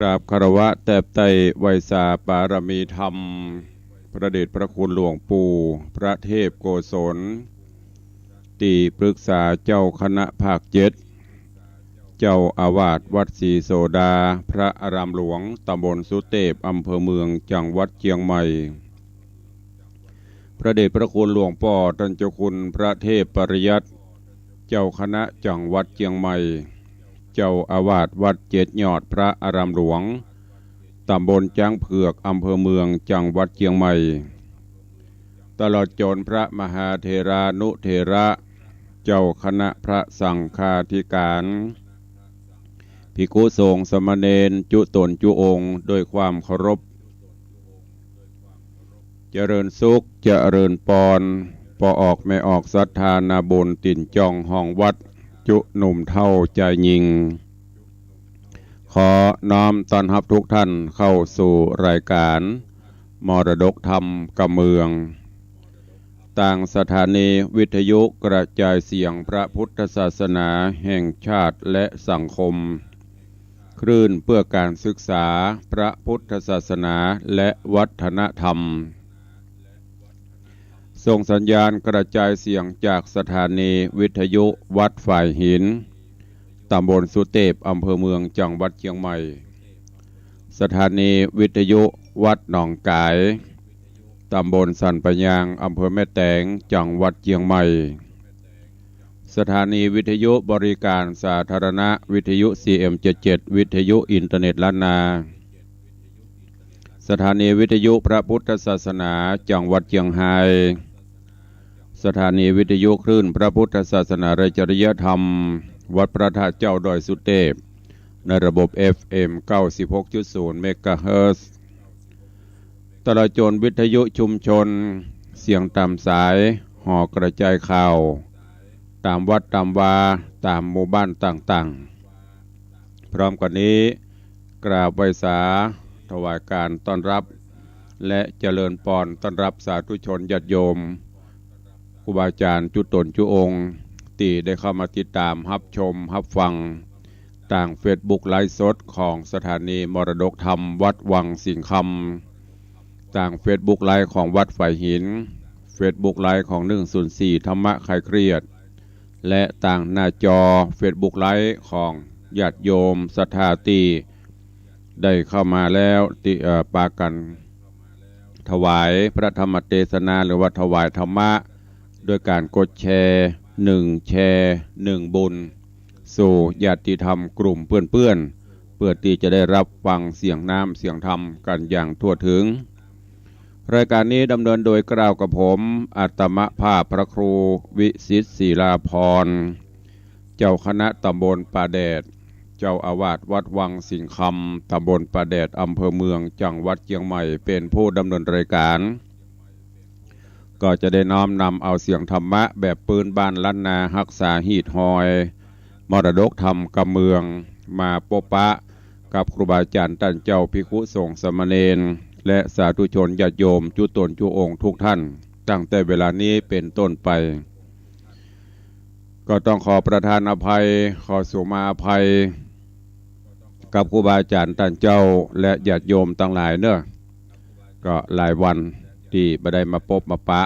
กราบคารวะแตบไตรไวยสาปารมีธรรมพระเดชพระคุณหลวงปู่พระเทพโกศลที่ปรึกษาเจ้าคณะภาค7เจ้าอาวาสวัดศรีโสดาพระอารามหลวงตำบลสุเทพอำเภอเมืองจังหวัดเชียงใหม่พระเดชพระคุณหลวงพ่อท่านเจ้าคุณพระเทพปริยัติเจ้าคณะจังหวัดเชียงใหม่เจ้าอาวาสวัดเจ็ดยอดพระอารามหลวงตำบลจ้างเผือกอำเภอเมืองจังหวัดเชียงใหม่ตลอดจนพระมหาเถรานุเถระเจ้าคณะพระสังฆาธิการภิกขุสงฆ์สมณเณรจุตนจุองค์ด้วยความเคารพเจริญสุขเจริญปอนปออกไม่ออกศรัทธานาบุญติ่นจองห้องวัดจุหนุ่มเท่าใจยิงขอน้อมต้อนรับทุกท่านเข้าสู่รายการมรดกธรรมกำเมืองต่างสถานีวิทยุกระจายเสียงพระพุทธศาสนาแห่งชาติและสังคมคลื่นเพื่อการศึกษาพระพุทธศาสนาและวัฒนธรรมส่งสัญญาณกระจายเสียงจากสถานีวิทยุวัดฝ่ายหินตำบลสุเทพอำเภอเมืองจังหวัดเชียงใหม่สถานีวิทยุวัดหนองกายตำบลสันปะยางอำเภอแม่แตงจังหวัดเชียงใหม่สถานีวิทยุบริการสาธารณะวิทยุ CM77 วิทยุอินเทอร์เน็ตล้านนาสถานีวิทยุพระพุทธศาสนาจังหวัดเชียงรายสถานีวิทยุคลื่นพระพุทธศาสนาจริยธรรมวัดพระธาตุเจ้าดอยสุเทพในระบบ FM 96.0 เมกะเฮิรตซ์ตลอดจนวิทยุชุมชนเสียงตามสายห่อกระจายข่าวตามวัดตามวาตามหมู่บ้านต่างๆพร้อมกันนี้กราบไหว้สาถวายการต้อนรับและเจริญพรต้อนรับสาธุชนญาติโยมครูบาอาจารย์จุตนจุองค์ที่ได้เข้ามาติดตามรับชมรับฟังต่างเฟซบุ๊กไลฟ์สดของสถานีมรดกธรรมวัดวังสิงคำต่างเฟซบุ๊กไลฟ์ของวัดฝ่ายหินเฟซบุ๊กไลฟ์ของ104ธรรมะคลายเครียดและต่างหน้าจอเฟซบุ๊กไลฟ์ของญาติโยมศรัทธาตีได้เข้ามาแล้วที่ปากันถวายพระธรรมเทศนาหรือว่าถวายธรรมะโดยการกดแชร์1แชร์1บุญสู่ญาติธรรมกลุ่มเพื่อนๆเพื่อที่จะได้รับฟังเสียงน้ำเสียงธรรมกันอย่างทั่วถึงรายการนี้ดำเนินโดยกล่าวกับผมอาตมภาพพระครูวิสิตศิลาภรณ์เจ้าคณะตำบลป่าแดดเจ้าอาวาสวัดวังสิงคำตำบลป่าแดดอำเภอเมืองจังหวัดเชียงใหม่เป็นผู้ดำเนินรายการก็จะได้น้อมนำเอาเสียงธรรมะแบบปืนบ้านล้านนารักษาหีดหอยมรดกธรรมกำเมืองมาปะปะกับครูบาอาจารย์ท่านเจ้าภิกขุสงฆ์สมณเณรและสาธุชนญาติโยมจุตนจุองค์ทุกท่านตั้งแต่เวลานี้เป็นต้นไปก็ต้องขอประทานอภัยขอสุมาอภัยกับครูบาอาจารย์ท่านเจ้าและญาติโยมทั้งหลายเนอะก็หลายวันที่ไม่ได้มาพบมาปะ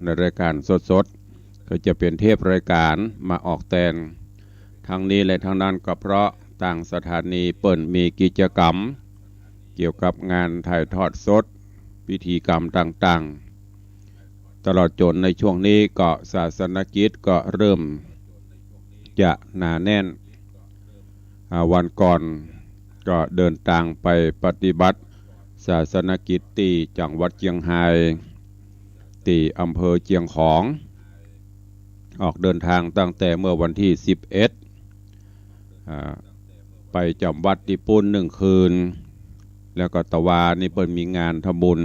ในรายการสดๆก็จะเป็นเทปรายการมาออกแตนทั้งนี้และทั้งนั้นก็เพราะต่างสถานีเปิดมีกิจกรรมเกี่ยวกับงานถ่ายทอดสดพิธีกรรมต่างๆตลอดจนในช่วงนี้ก็ศาสนกิจก็เริ่มจะหนาแน่นวันก่อนก็เดินทางไปปฏิบัติศาสนกิจที่จังหวัดเชียงรายที่อำเภอเชียงของออกเดินทางตั้งแต่เมื่อวันที่11ไปจำวัดที่ปุ่น1 คืนแล้วก็ตะวานี่เปิดมีงานทำบุญ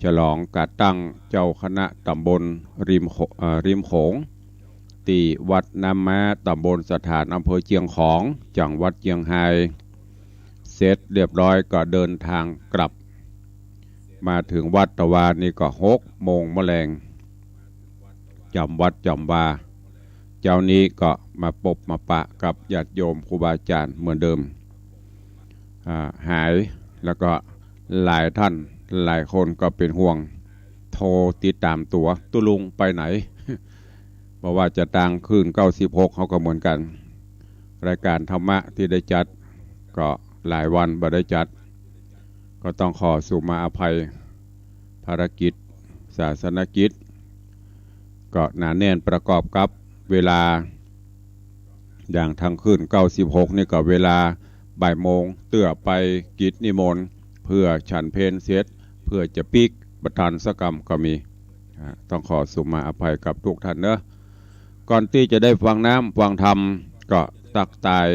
ฉลองการตั้งเจ้าคณะตำบลริมโขงที่วัดน้ำม้าตำบลสถานอำเภอเชียงของจังหวัดเชียงรายเสร็จเรียบร้อยก็เดินทางกลับมาถึงวัดตะวานี่ก็6 โมงแมลงจำวัดจำวาเจ้านี้ก็มาพบมาปะกับญาติโยมครูบาอาจารย์เหมือนเดิม หายแล้วก็หลายท่านหลายคนก็เป็นห่วงโทรติดตามตัวตุลุงไปไหน เพราะว่าจะต่างคืน96เขาก็เหมือนกันรายการธรรมะที่ได้จัดก็หลายวันบ่ได้จัดก็ต้องขอสุมาอภัยภารกิจศาสนกิจก็หนาแน่นประกอบกับเวลาอย่างทางคืน96นี่ก็เวลาบ่ายโมงเตื้อไปกิจนิมนต์เพื่อฉันเพลเสร็จเพื่อจะปิกประธานสกรรมก็มีต้องขอสุมาอภัยกับทุกท่านเนอะก่อนที่จะได้ฟังน้ำฟังธรรมก็ตักตาย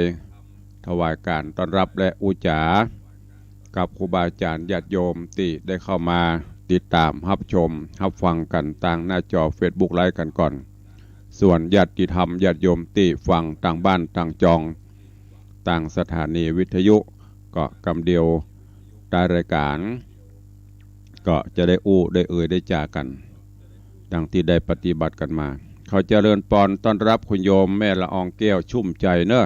ถวายการต้อนรับและอุจากับครูบาอาจารย์ญาติโยมที่ได้เข้ามาติดตามรับชมรับฟังกันต่างหน้าจอ Facebook ไลฟ์กันก่อนส่วนญาติธรรมญาติโยมที่ฟังต่างบ้านต่างจองต่างสถานีวิทยุก็กำเดียวได้รายการก็จะได้อู้ได้เอ่ยได้จากันดังที่ได้ปฏิบัติกันมาเขาเจริญปอนต้อนรับคุณโยมแม่ละอองแก้วชุ่มใจเนอะ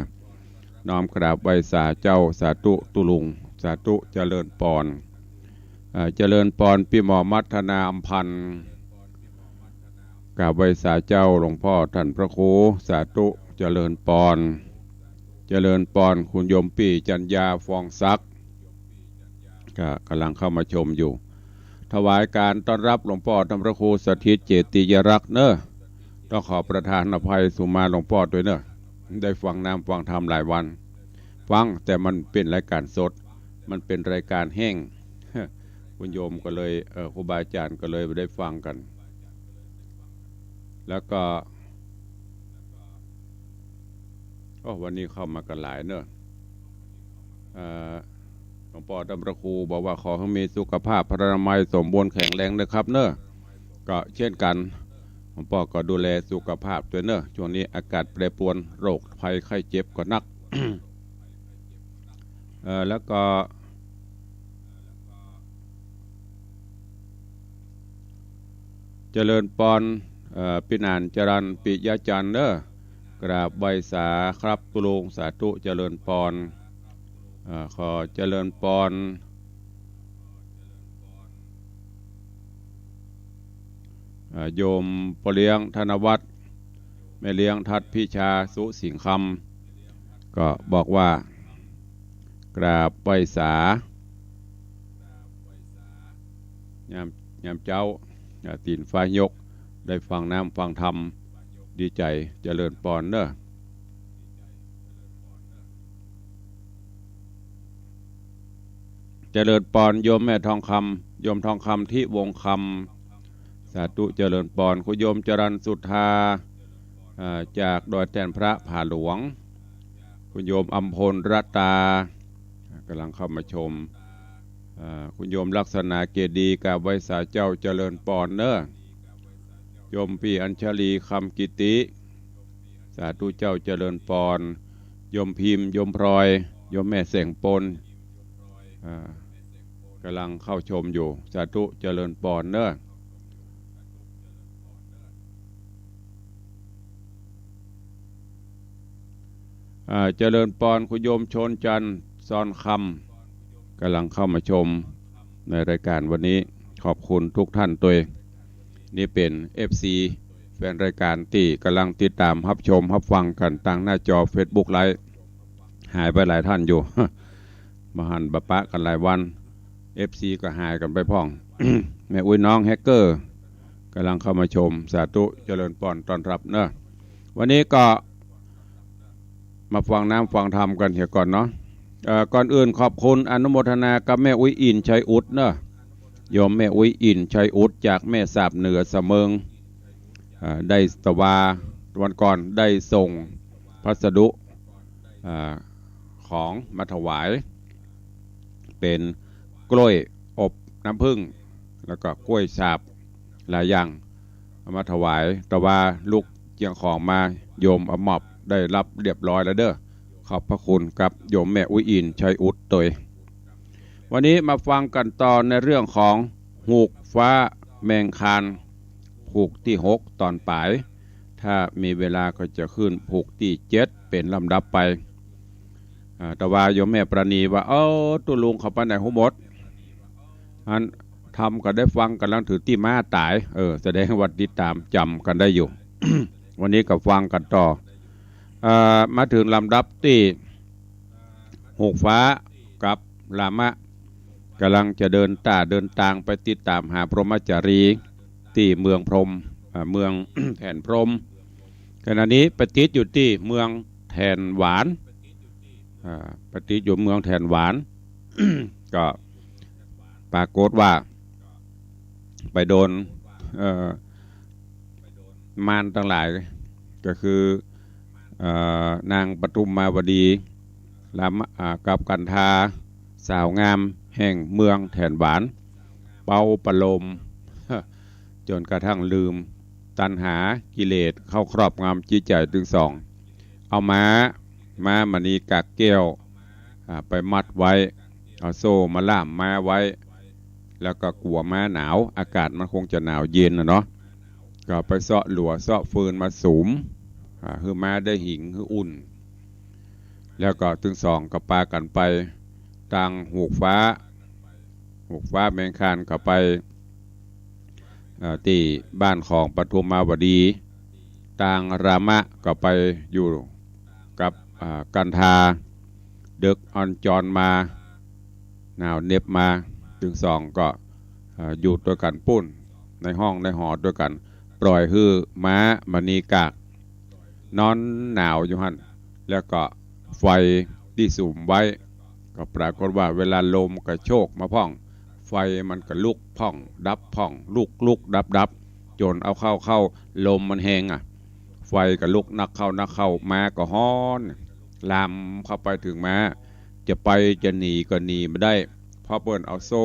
น้อมกราบไหว้สาเจ้าสาธุตุลุงสาธุเจริญปอนเจริญปอนพี่หมอมัทนาอัมพันธ์กราบไหว้สาเจ้าหลวงพ่อท่านพระครูสาธุเจริญปอนเจริญปอนคุณโยมปี่จัญญาฟองซักก็กำลังเข้ามาชมอยู่ถวายการต้อนรับหลวงพ่อท่านพระครูสถิตเจติยรักษ์เนอะต้องขอประทานอภัยสุมาหลวงพ่อด้วยเนอะได้ฟังน้ำฟังธรรมหลายวันฟังแต่มันเป็นรายการสดมันเป็นรายการแห้งคุณโยมก็เลยครูบาอาจารย์ก็เลยได้ฟังกันแล้วก็วันนี้เข้ามากันหลายเนอะหลวงพ่อท่านพระครูบอกว่าขอให้มีสุขภาพพรรณนามัยสมบูรณ์แข็งแรงนะครับเนอะก็เช่นกันหลวงพ่อก็ดูแลสุขภาพด้วยเนอะช่วงนี้อากาศแปรปรวนโรคภัยไข้เจ็บก็นัก แล้วก็เจริญปอนปินานจรันปิยจันเนอะกราบใบสาครับตุลุงสาธุเจริญปอนขอเจริญปอนโยมปเลี้ยงธนวัฒน์แม่เลี้ยงทัดพิชาสุสิงคำก็บอกว่ากราบใบสายามเจ้าตีนฟ้ายกได้ฟังน้ำฟังธรรมดีใจเจริญปอนเนอะเจริญปอนโยมแม่ทองคำโยมทองคำที่วงคำสาธุเจริญปอนคุณโยมจรัญสุธาจากดอยแทนพระผาหลวงคุณโยมอัมพลรัตตากำลังเข้ามาชมคุณโยมลักษณะเกดีกาบไว้สาเจ้าเจริญปอนเนอะโยมพี่อัญชลีคำกิติสาธุเจ้าเจริญปอนโยมพิมพ์โยมพลอยโยมแม่เสียงปนกำลังเข้าชมอยู่สาธุเจริญปอนเนอะเจริญปอนคุณโยมชนจันทร์ซอนคำกำลังเข้ามาชมในรายการวันนี้ขอบคุณทุกท่านตัวนี่เป็น FC แฟนรายการที่กำลังติดตามรับชมรับฟังกันทางหน้าจอ Facebook ไลฟ์หายไปหลายท่านอยู่ มาหันบะปะกันหลายวัน FC ก็หายกันไปพ่อง แม่อุ้ยน้องแฮกเกอร์กำลังเข้ามาชมสาธุเจริญปอนต้อนรับเนอะวันนี้ก็มาฟังน้ำฟังธรรมกันเหี่ยก่อนเนาะก่อนอื่นขอบคุณอนุโมทนากับแม่อุ้ยอินชัยอุดเนอะโยมแม่อุ้ยอินชัยอุดจากแม่สาบเหนือเสมิงได้ตวาวันก่อนได้ส่งพัสดุของมาถวายเป็นกล้วยอบน้ำผึ้งแล้วก็กล้วยสาบหลายอย่างมาถวายแต่ว่าลูกเจียงของมาโยมอมอบได้รับเรียบร้อยแล้วเด้อขอบพระคุณกับโยมแม่อุ้ยอินชัยอุดตัววันนี้มาฟังกันต่อในเรื่องของหูกฟ้าแมงคานผูกที่6ตอนปลายถ้ามีเวลาก็จะขึ้นผูกที่7เป็นลำดับไป แต่ว่าโยมแม่ประณีว่าตุลุงเขาไปไหนหัวหมดอันทำก็ได้ฟังกันแล้วถือที่ม้าตายแสดงว่าติดตามจำกันได้อยู่ วันนี้ก็ฟังกันต่อมาถึงลำดับที่หกฟ้ากับลามะกำลังจะเดินทางไปติดตามหาพรหมจารีที่เมืองพรหมเมือง แทนพรหมขณะนี้ปฏิษอยู่ที่เมืองแทนหวานปฏิษอยู่เมืองแทนหวาน ก็ปรากฏว่าไปโดนมารทั้งหลายก็คือนางปทุมมาวดีกับกันธาสาวงามแห่งเมืองแทนหวานเป่าประโลม จนกระทั่งลืมตัณหากิเลสเข้าครอบงำจิตใจถึงสองเอาม้ามณีกากแก้วไปมัดไว้เอาโซ่มาล่ามม้าไว้แล้วก็กลัวม้าหนาวอากาศมันคงจะหนาวเย็นนะเนาะก็ไปเสาะหลัวเสาะฟืนมาสูมคือม้าได้หิงคืออุ่นแล้วก็ถึงสองก็ปากันไปทางหูกฟ้าแมงคานก็ไปที่บ้านของปทุมมาวดีทางรามะก็ไปอยู่กับกันธาเดึกอ่อนจรมาหนาวเน็บมาถึงสองก็อยู่ด้วยกันปุ้นในห้องในหอด้วยกันปล่อยฮือม้ามณีกากนอนหนาวอยู่หันแล้วก็ไฟที่สูมไว้ก็ปรากฏว่าเวลาลมกระโชกมาพ่องไฟมันก็ลุกพ่องดับพ่องลุกดับจนเอาเข้าลมมันแห้งไฟก็ลุกนักเข้าม้าก็ฮ้อนลามเข้าไปถึงม้าจะไปจะหนีก็หนีไม่ได้เพราะเปิ้นเอาโซ่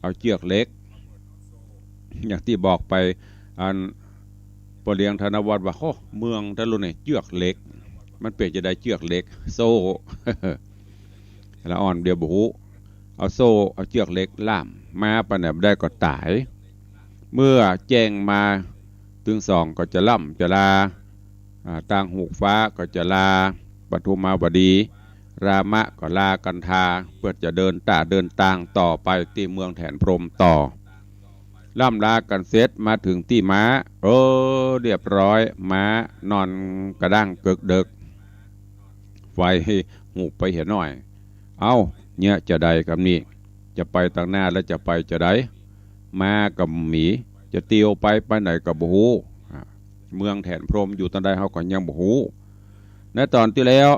เอาเชือกเล็กอย่างที่บอกไปอันปเลียงธนวัฒน์ว่าเมืองทะลุเนี่ยเชือกเล็กมันเปลี่ยนจะได้เชือกเล็กโซ่ ละอ่อนเดียวบุเอาโซ่เอาเชือกเล็กล่ามม้าไปไหนไม่ได้ก็ตายเมื่อแจ้งมาถึงสองก็จะล่ำจะลาทางหูกฟ้าก็จะลาปทุมมาวดีรามะก็ลากันธาเพื่อจะเดินทางต่อไปที่เมืองแถนพรหมต่อล่ำลากันเสร็จมาถึงที่ม้าเรียบร้อยม้านอนกระด้างเกิกเดึกไฟหูไปเห็นหน่อยเนี่ยจะใดกับนี่จะไปทางหน้าแล้วจะไปจะใดม้ากับหมีจะเตียวไปไหนกับบูฮูเมืองแถนพรหมอยู่ตอนใดเขาก็ยังบูฮูในตอนที่แล้ว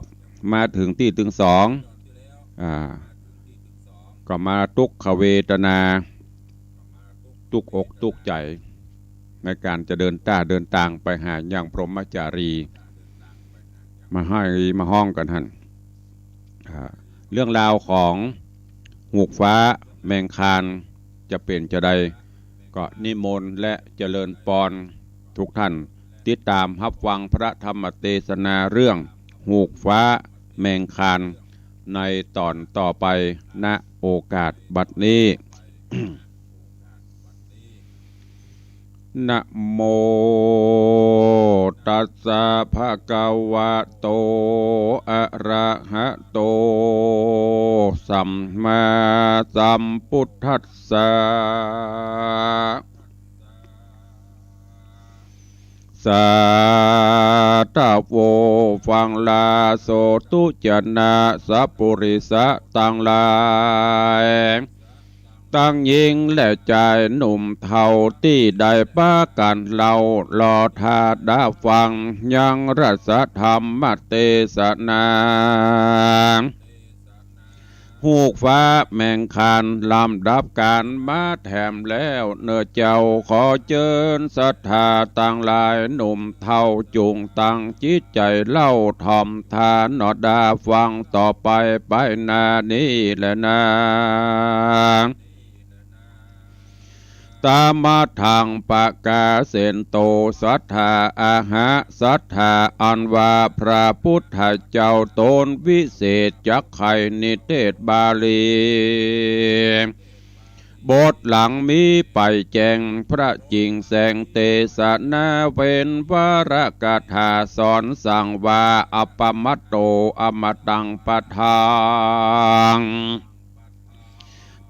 มาถึงที่ถึงสองก็มาทุกขเวทนาทุกอกทุกใจในการจะเดินทางไปหาอย่างพรหมจารีมาห้องกันท่านเรื่องราวของหูกฟ้าแมงคานจะเป็นจะใดก็นิมนต์และเจริญปอนทุกท่านติดตามรับฟังพระธรรมเทศนาเรื่องหูกฟ้าแมงคานในตอนต่อไปณโอกาสบัดนี้ นะโมตัสสะภะคะวะโตอะระหะโตสัมมาสัมพุทธัสสะสาธาโวฟังลาโสตุจนะสัพปุริสะตังหลายตั้งยิงและใจหนุ่มเท่าที่ได้ป้ากันเรารอทาดาฟังยังรัสธรรมเทศนาหูกฟ้าแมงคานลำดับการมาแถมแล้วเนื้อเจ้าขอเจิญศรัทธาต่างหลายหนุ่มเท่าจุงตั้งจิตใจเล่าทอมทานนอดาฟังต่อไปนานี้แหละนะตามมาทางปะกาเสนโตสัทธาอาหะสัทธาอันว่าพระพุทธเจ้าตนวิเศษจักไข่นิเทศบาลี บทหลังมีไปแจงพระจิงแสงเตสนาเป็นวรกถาสอนสั่งว่าอัปปมัตโตอมตังปะทาง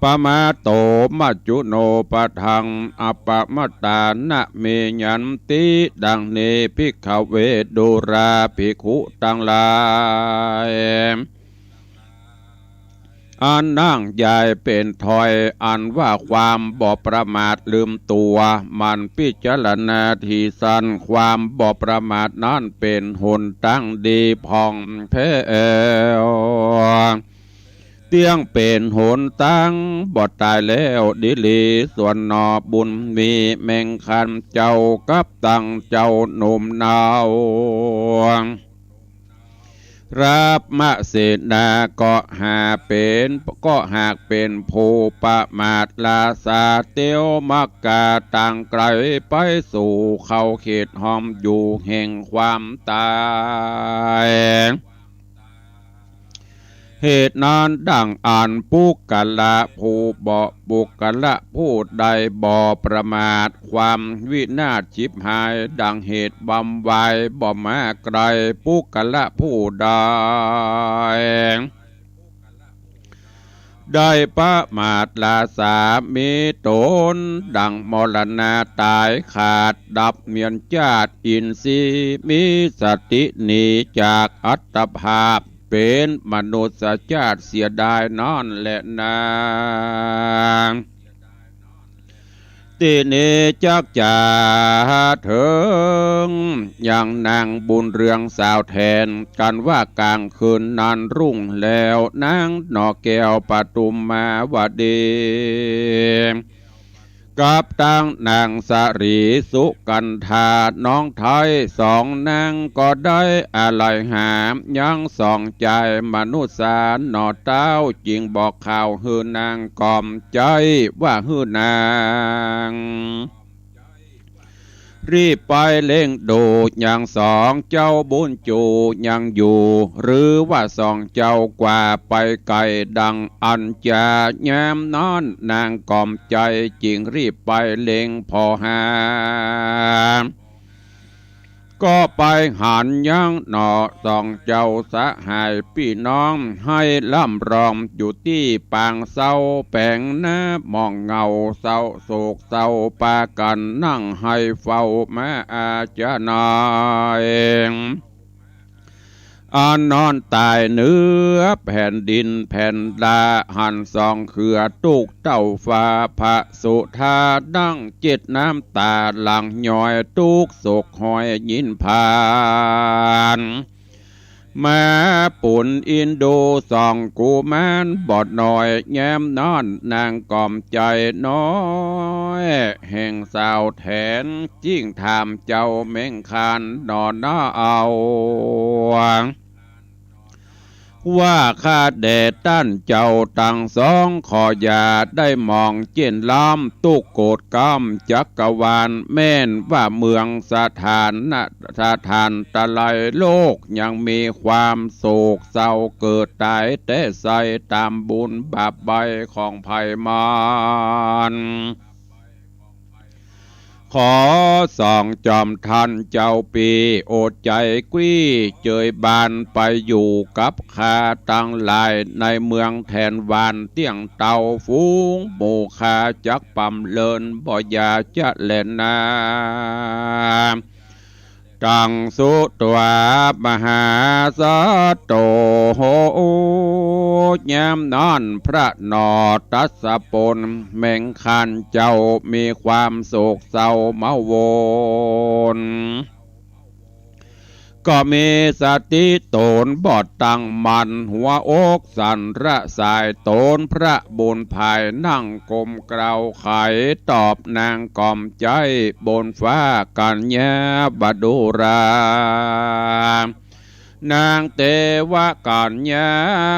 ปมาโตมัจจุโนปะทังอัปปมัตตานะเมยันติดังเนภิกขเวดุราภิกขุตังหลายอันนั่งใหญ่เป็นถอยอันว่าความบ่ประมาทลืมตัวมันพิจารณาทีสันความบ่ประมาทนั้นเป็นหนตั้งดีผ่องแผ้วเตียงเป็นหนตั้งบ่ตายแล้วดิลีส่วนนอบุญมีแมงคันเจ้ากับตังเจ้าหนุ่มนาวรับมะเสนาก็หาเป็นก็หากเป็นผู้ประมาทลาสาเตียวมักกาต่างไกลไปสู่เขาเขตห้อมอยู่แห่งความตายเหตุนั้นดังอ่านปุกกะละผู้บ่ปุกกะละผู้ใดบ่ประมาทความวินาศชิบหายดังเหตุบำไวบ่มาไกลปุกกะละผู้ใดได้ประมาทลาสามีตนดังมรณะตายขาดดับเมียนจาติอินทรีย์มีสติหนีจากอัตภาพเป็นมนุษย์ชาติเสียดายนอนและนางตีนี้จักจ่าถึงอย่างนางบุญเรืองสาวแทนกันว่ากลางคืนนานรุ่งแล้วนางนอแก้วปทุมมาวดีกับตั้งนางสรีสุกันธาน้องไทยสองนางก็ได้อะไรหามยังสองใจมนุษย์สารหนอเต้าจริงบอกข่าวฮือนางกล่อมใจว่าฮือนางรีบไปเล่งดูอย่างสองเจ้าบุญจูยังอยู่หรือว่าสองเจ้ากว่าไปไกลดังอันจะแย้มนอนนางกล่อมใจจริงรีบไปเล่งพอหาก็ไปหันยังหนอสองเจ้าสะหายพี่น้องให้ล่ำรอมอยู่ที่ปางเศร้าแปลงหน้ามองเงาเศร้าโศกเศร้าปากันนั่งให้เฝ้าแม่อาจนายอันนอนตายเนื้อแผ่นดินแผ่นดาหันสองเขื่อตุกเต้าฟ้าพระสุธาดังจิตน้ำตาหลังย้อยตุกโศกหอยยินผ่านแม่ปุ่นอินโดสองกูแมนบอดหน่อยแง้มนอนนางกล่อมใจน้อยแห่งสาวแทนจิ้งถามเจ้าเม่งคานนอนน้าเอาว่าข้าแด่ตั้นเจ้าตั้งสองขอยาได้มองเจนล้ำตุกโกดกำจักรวาลแม่นว่าเมืองสถานตะไลโลกยังมีความโศกเศร้าเกิดตายแต่ใส่ตามบุญบาปใบของไผ่มารขอส่องจอมทันเจ้าปีโอดใจกี้เจยบานไปอยู่กับข้าตั้งหลายในเมืองแทนวานเตี้ยงเต่าฟูงหมู่ข้าจักปั๊มเลินบ่อยาจะเล่นนาตังสุตวามหาสัตโตโหยามนอนพระนอตัสปนแม่งคันเจ้ามีความโศกเศร้าเมาวนก็มีสติโตนบอดตั้งมันหัวอกสันระสายโตนพระบุญภายนั่งกลมเกลาไขตอบนางกล่อมใจบนฟ้ากัญญาบดุรานางเทวกัญญา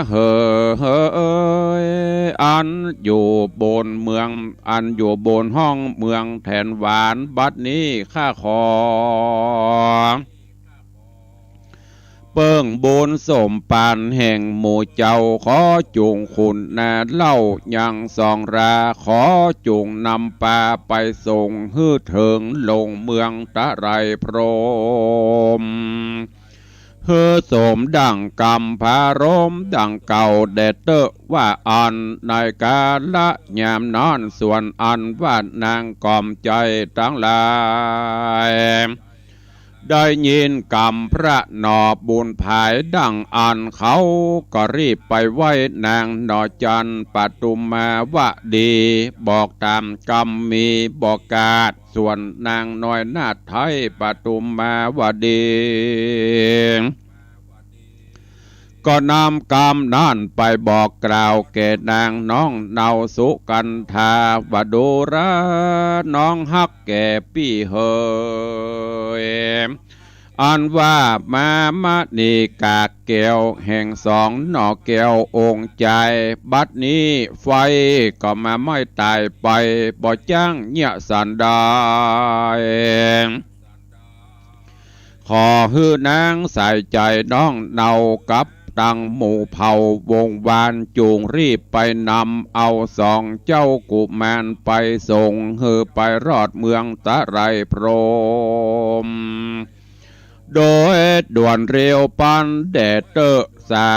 เฮ้ยอันอยู่บนเมืองอันอยู่บนห้องเมืองแทนหวานบัดนี้ข้าขอ เปิ้งบุญสมปานแห่งหมู่เจ้าขอจุงคุณนาเล่ายังสองราขอจุงนำปาไปส่งฮื้อเถิงลงเมืองตะไรพรหมเฮือสมดังกำพารมดังเก่าแดดเตอว่าอันในกาละยามนอนส่วนอันว่านางกอมใจทั้งหลายได้ยินกำพระนอบุญภายดังอันเขาก็รีบไปไหว้นางนอจันปตุมาวดีบอกตามกรรมมีบอกกาดส่วนนางน้อยนาถไทยปตุมาวดีก็นำกรรมนั่นไปบอกกล่าวแก่นางน้องเนาสุกันธาวดูระน้องฮักแก่พี่เฮยอันว่ามามะนีกากแก้วแห่งสองหน่อแก้วองค์ใจบัดนี้ไฟก็มาไม่ตายไปบ่จ้างเงี่ยสันดาขอฮื้อนางใส่ใจน้องเนากับตั้งหมู่เผ่าวงวานจูงรีบไปนำเอาสองเจ้ากุมารไปส่งฮือไปรอดเมืองตะไรพรหมโดยด่วนเร็วปันแดดเตอสา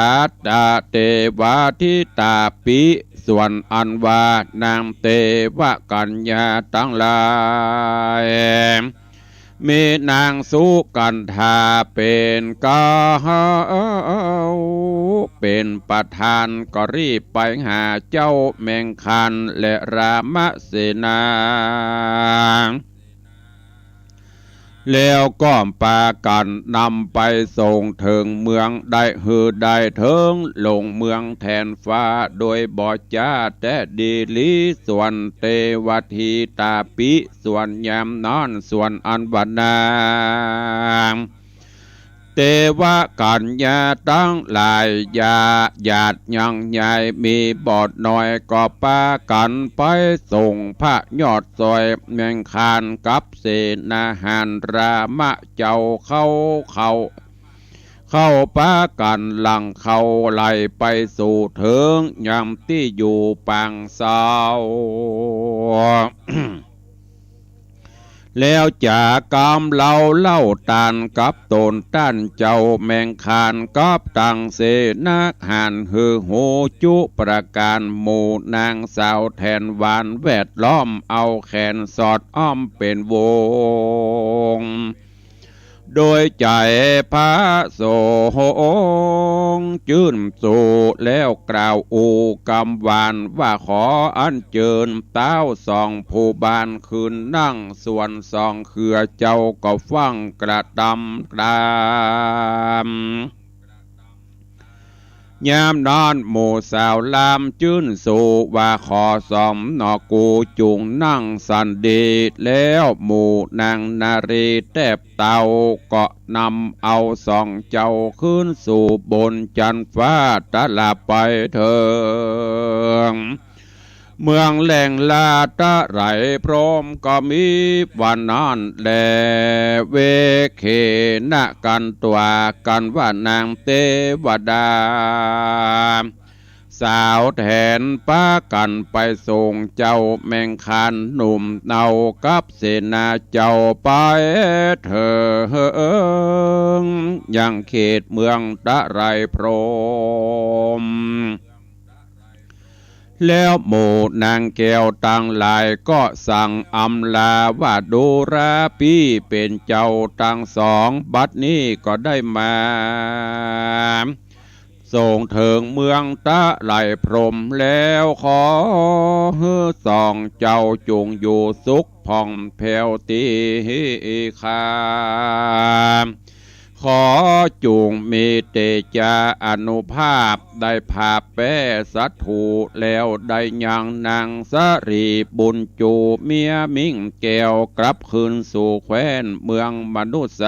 ตาเทวาทิตาปิส่วนอันว่านางเทวกัญญาทั้งหลายมีนางสุกันธาเป็นกาเป็นประธานก็รีบไปหาเจ้าแมงคันและรามเสนาแล้วก็ปากันนำไปส่งถึงเมืองได้ฮือได้เถิงลงเมืองแทนฟ้าโดยบ่จ้าแต่ดีลีส่วนเทวทีตาปิส่วนยามนอนส่วนอันวนาเทวกัญญาตั้งหลายญาติยังใหญ่มีบอดหน่อยก็ปากันไปส่งพระยอดซอยแมงคานกับเสนาหารรามะเจ้าเข้าปากันหลังเข้าไหลไปสู่เถิงยามที่อยู่ปางเศร้า แล้วจากกามเล่าตานกับตนต้านเจ้าแมงคานกับตังเสนาหานฮือโหจุประการหมู่นางสาวแทนหวานแวดล้อมเอาแขนสอดอ้อมเป็นวงโดยใจพระโสงจื่นสู่แล้วกล่าวอูกำวานว่าขออัญเชิญเต้าสองผู้บานคืนนั่งส่วนสองเขือเจ้าก็ฟังกระดำกรามยามนอนหมู่สาวลามจื่นสู่ว่าขอสอมนอกูจุงนั่งสันดีแล้วหมู่นางนารีแทบเต่าก็นำเอาสองเจ้าขึ้นสู่บนจันฟ้าตะลาไปเถิงเมืองแหล่งลาตะไหลพร้อมก็มีวันนั้นแลเวเขณกันตัวกันว่านางเทวดาสาวแทนป้ากันไปส่งเจ้าแมงคานหนุ่มเนากับเสนาเจ้าไปเถิงยังเขตเมืองตะไรพรหมแล้วหมู่นางแก้วต่างหลายก็สั่งอำลาว่าดูราพี่เป็นเจ้าทั้งสองบัดนี้ก็ได้มาส่งถึงเมืองตะไหลพรหมแล้วขอฮือสองเจ้าจงอยู่สุขผ่องแผ้วตีคาขอจุงมีเตจาอนุภาพได้ภาพแป้สัตถูแล้วได้ยังนางสรีบุญจูเมียมิ่งแก้วกลับคืนสู่แคว้นเมืองมนุษย์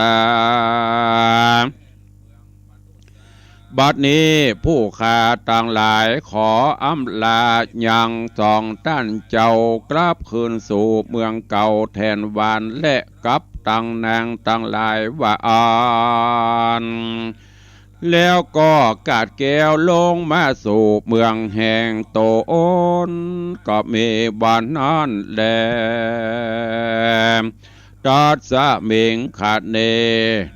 บัดนี้ผู้ข้าต่างหลายขออำลายังสองต้านเจ้ากลับคืนสู่เมืองเก่าแทนวานและกับตังนางต่างหลายว่าอ่าน แล้วก็กาดแก้วลงมาสู่เมืองแห่งโตนก็มีบ้านนั้นแลตัดสะเมงขาดเน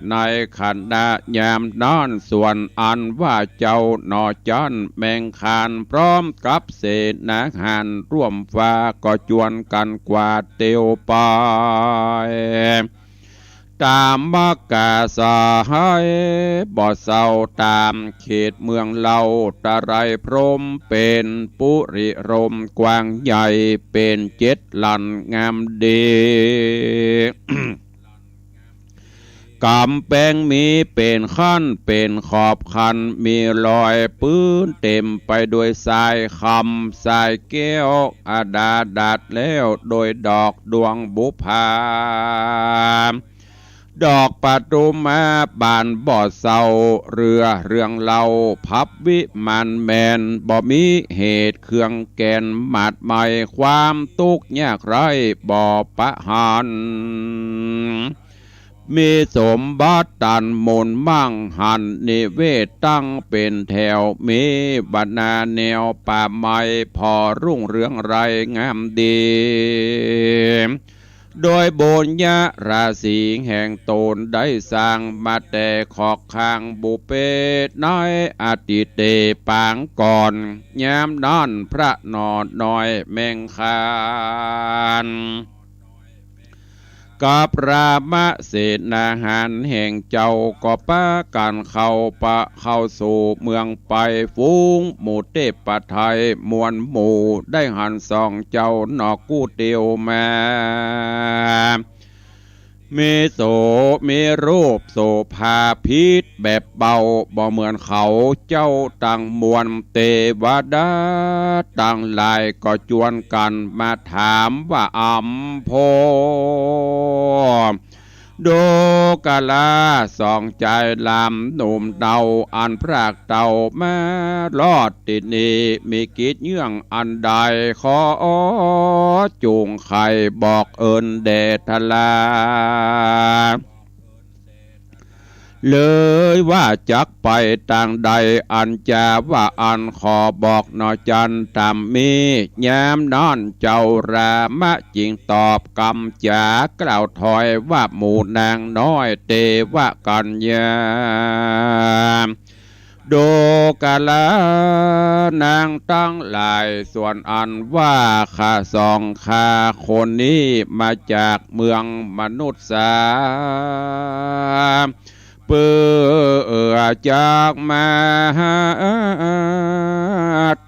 ในขันดายามนอนส่วนอันว่าเจ้าหนอจันแมงคานพร้อมกับเศษนาหันร่วมฟ้าก็จวนกันกว่าเตียวไปตามมกาสายบ่อเศร้าตามเขตเมืองเราตะไรพรมเป็นปุริรมกว้างใหญ่เป็นเจ็ดลันงามดี กำแพงมีเป็นขั้นเป็นขอบคันมีรอยปื้นเต็มไปด้วยทรายคำทรายแก้วอาดาดัดแล้วโดยดอกดวงบุพาดอกปทุมมาบานบ่อเศร้าเรือเรื่องเล่าพับวิมานแมนบ่มีเหตุเครื่องแกนหมัดใหม่ความตุกยากไรบ่ปะหันมีสมบัติตันมนมั่งหันนิเวศตั้งเป็นแถวมีบรรณาแนวป่าไม้พอรุ่งเรืองไรงามดีโดยโบญญาราศีแห่งตนได้สร้างมาแต่ขอกข้างบุเปน้อยอติเตปางก่อนยามนั่นพระนอนน้อยแมงคานกับรามเสนาหารแห่งเจ้าก็ปะกันเข้าสู่เมืองไปฟูงหมู่เทพไทยมวลหมู่ได้หันส่องเจ้านอกกู้เตียวมามีโสมีรูปโสภาพิษแบบเบาบ่เหมือนเขาเจ้าต่างมวลเทวดาต่างหลายก็จวนกันมาถามว่าอัมโพโดกาลาสองใจลำหนุ่มเดาอันพรากเต่ามาลอดติดนี้มีกิจเยื่องอันใดขอจูงไข่บอกเอินเดทลาเลยว่าจักไปต่างใดอันจาว่าอันขอบอกนอจันตามมีแย้มนอนเจ้ารามะจิงตอบกำจากล่าวถอยว่าหมู่นางน้อยเตวะกัญญาโดกาลานางตั้งหลายส่วนอันว่าข้าสองข้าคนนี้มาจากเมืองมนุษย์สาเปื่อจากมา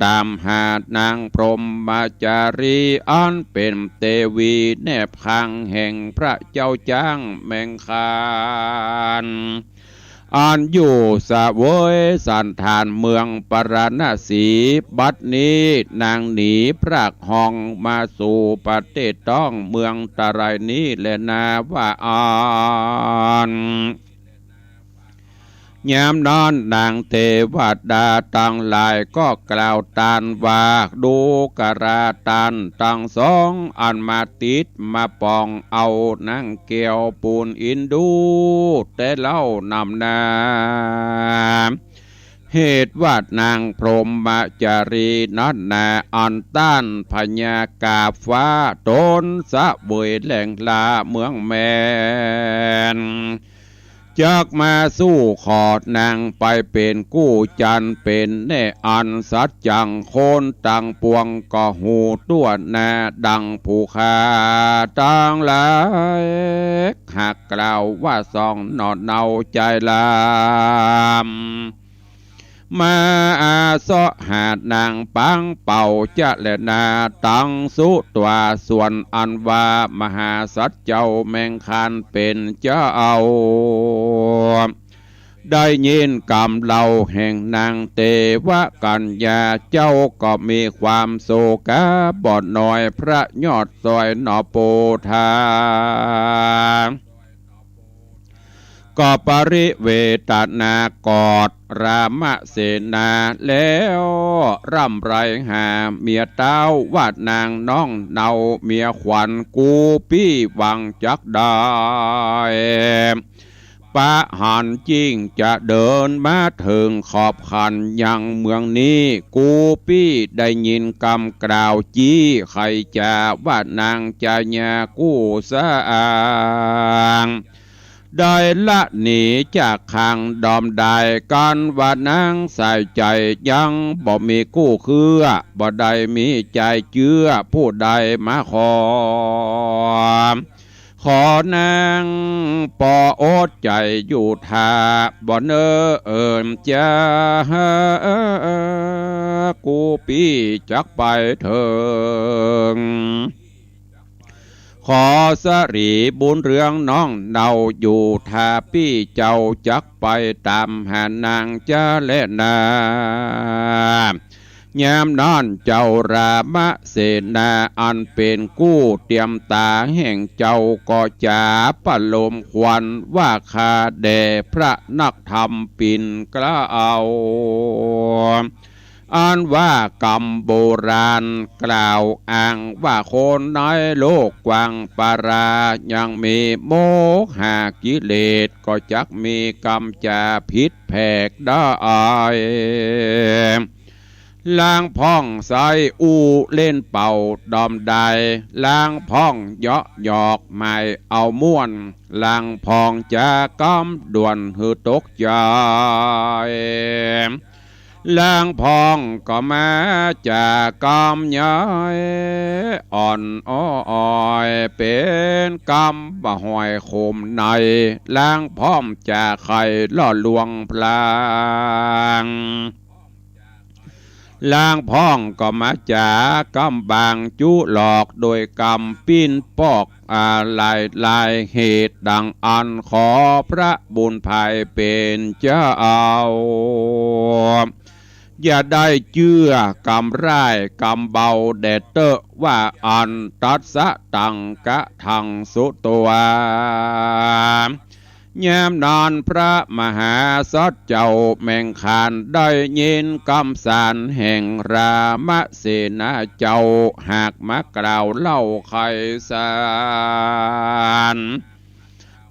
ตามหาดนางพรหมจารีอันเป็นเทวีแนบข้างแห่งพระเจ้าจ้างแมงคานอันอยู่สะเวยสันฐานเมืองปรณสีบัดนี้นางหนีพรากห้องมาสู่ประเทศต้องเมืองตะไรนี้แลนาว่าอันยามนอนนางเทวดาตั้งหลายก็กล่าวตานว่าดูกราตันตั้งสองอันมาติดมาปองเอานางเกี่ยวปูนอินดูแต่เล่านำนาเหตุว่านางพรหมจารีนัดนาอันต้านพญากาฟ้าตนสะเบยแหล่งลาเมืองแมนจากมาสู้ขอดนางไปเป็นกู้จันเป็นแน่อันสัจจังโคนตังปวงก็หูตัวนาดังผู้ขาตังหลายหากกล่าวว่าสองนอดเนาใจลามมาอาสะหาดนางปังเป่าจะและนาตังสุตัวส่วนอันว่ามหาสัจเจ้าแมงคานเป็นเจ้าได้ยินกำเล่าแห่งนางเทวกัญญาเจ้าก็มีความโศกะบอดน้อยพระยอดซอยหนอโปธาก็ปริเวตนากอดรามเสนาแล้วร่ำไรหาเมียเต้าวาดนางน้องเนาเมียขวัญกูปี้วังจักได้ ปะหันจริงจะเดินมาถึงขอบขันยังเมืองนี้กูปี้ได้ยินคำกล่าวจี้ใครจะว่านางจะญากู้สะอางได้ละหนีจากขังดอมได้กันว่านางใส่ใจยังบ่มีกู้คือบ่ได้มีใจเชื่อผู้ใดมาขอนางปอโอดใจอยู่ท่าบ่เนอเอิมจะกูปีจักไปเถิงขอสรีบุญเรืองน้องเนาอยู่ท่าพี่เจ้าจักไปตามหานางจะและนายามนอนเจ้ารามเสนาอันเป็นกู้เตรียมตาแห่งเจ้าก็จะปะลมควันว่าคาแด่พระนักธรรมปิ่นกล้าเอาอันว่ากรรมโบราณกล่าวอ้างว่าคนน้อยโลกกว้างปารายังมีโมหะกิเลสก็จักมีกรรมจะพิษแผกได้ล้างพ่องใส่อูเล่นเป่าดอมใดล้างพ่องเยาะหยอกไม่เอาม่วนล้างพ่องจะก้มด่วนหือตกใจล้างพ่องก็มาจากกรรมย้อยอ่อนอ้อยเป็นกรรมบ่หอยคมในล้างพ่อมจากไข่ล่อลวงพลางล้างพ่องก็มาจากกำบางจุหลอกโดยกำปิ้นปอกลายเหตุดังอันขอพระบุญภัยเป็นเจ้าอย่าได้เชื่อกำร้ายกำเบาแดดเตอะว่าอันตัดสะตังกะทังสุตัวยามนอนพระมหาสัจเจ้าแม่งขานได้ยินคำสารแห่งรามเสนาเจ้าหากมากล่าวเล่าไขสาร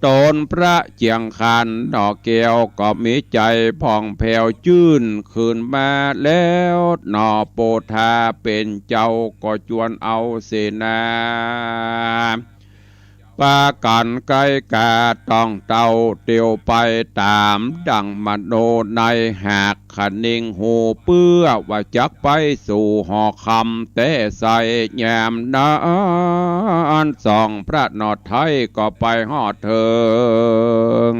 ตนพระเจียงคันดอกแก้วก็มีใจผ่องแผ้วชื่นคืนมาแล้วนอโปธาเป็นเจ้าก็จวนเอาเสนาปากันไกลกาต้องเต่าเตียวไปตามดังมโนในหากขนิ่งหูเปื้อว่าจักไปสู่หอคำแต่ใส่แยมนานส่องพระนอดไทยก็ไปหอดเถิง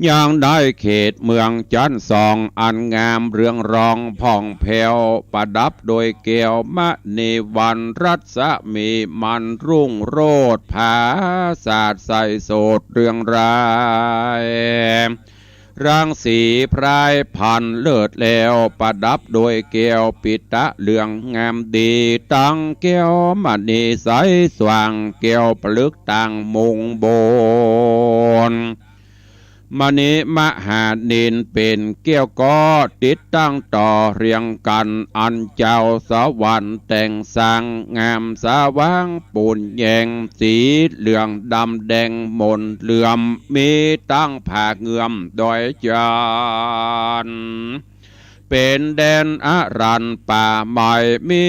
ยังได้เขตเมืองจันทร์องอันงามเรืองรองผ่องแผ้วประดับโดยแก้วมณีวันรัศมีมันรุ่งโรจน์ผาศาสตร์ใสโสดเรืองรายรังสีพรายพันเลิศแล้วประดับโดยแก้วปิตะเหลืองงามดีตั้งแก้วมณีใสสว่างแก้วปลึกต่างมุงโบนมณีมหานินเป็นเกี้ยวก้อติดตั้งต่อเรียงกันอันเจ้าสวรรค์แต่งสร้างงามสว่างปูนแยงสีเหลืองดำแดงมนเหลื่อมมีตั้งผากเงื่อมดอยจานเป็นแดนอารันป่าไม้มี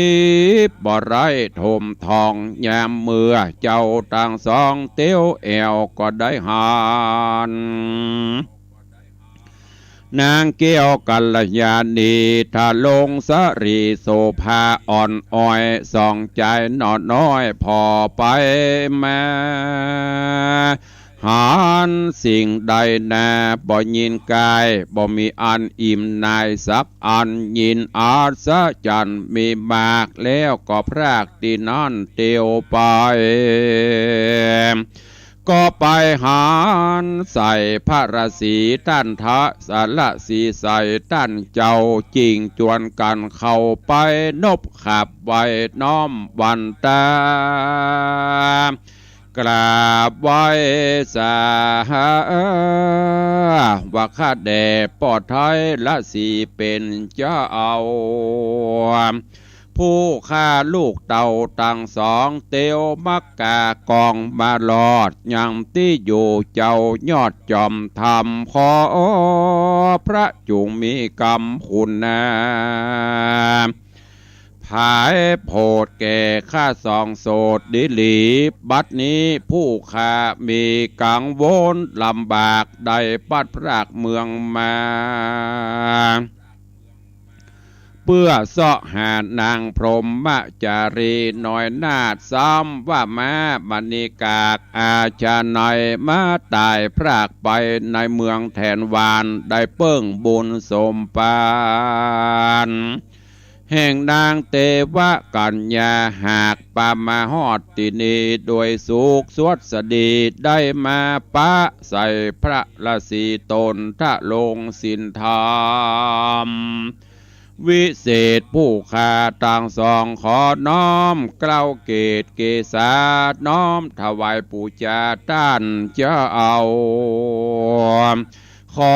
บ่อไรถมทองยามเมื่อเจ้าต่างสองเตี้ยวแอวก็ได้หานนางเกี้ยวกัลยาณีทาลงสรีโสภาอ่อนอ้อยส่องใจนอนน้อยพอไปมาหานสิ่งใดนาบ่ยินกายบ่มีอันอิ่มนายสักอันยินอาสะจันมีมากแล้วก็พรากตีนอนเตียวไปก็ไปหานใส่พระราศีท่านทะสารสีใส่ท่านเจ้าจริงจวนกันเข้าไปนบขับไว้น้อมวันตากราบไว้สาว่าข้าแด่ปอดไทยละสีเป็นเจ้า ผู้ฆ่าลูกเต่าตั้งสองเตียวมักกากองมาลอดยังที่อยู่เจ้ายอดจอมธรรมขอพระจุงมีกรรมคุณนาผายโพดแก่ข้าสองโสดดิลีบัดนี้ผู้ข้ามีกังวลลำบากได้ปัดพรากเมืองมาเพื่อเสาะหานางพรหมจารีหน่อยนาดซ้ำว่าแม้มณีกากอาชาหน่อยมาตายพรากไปในเมืองแทนวานได้เปิ้งบุญสมปานแห่งนางเทวกัญญาหากปามาฮอดตินีโดยสุขสวดสดีได้มาปะใส่พระราศีตนทะลงสินธรรมวิเศษผู้ข้าต่างสองขอน้อมเกล้าเกตเกษาน้อมถวายปูจาต้านเจ้าเอาขอ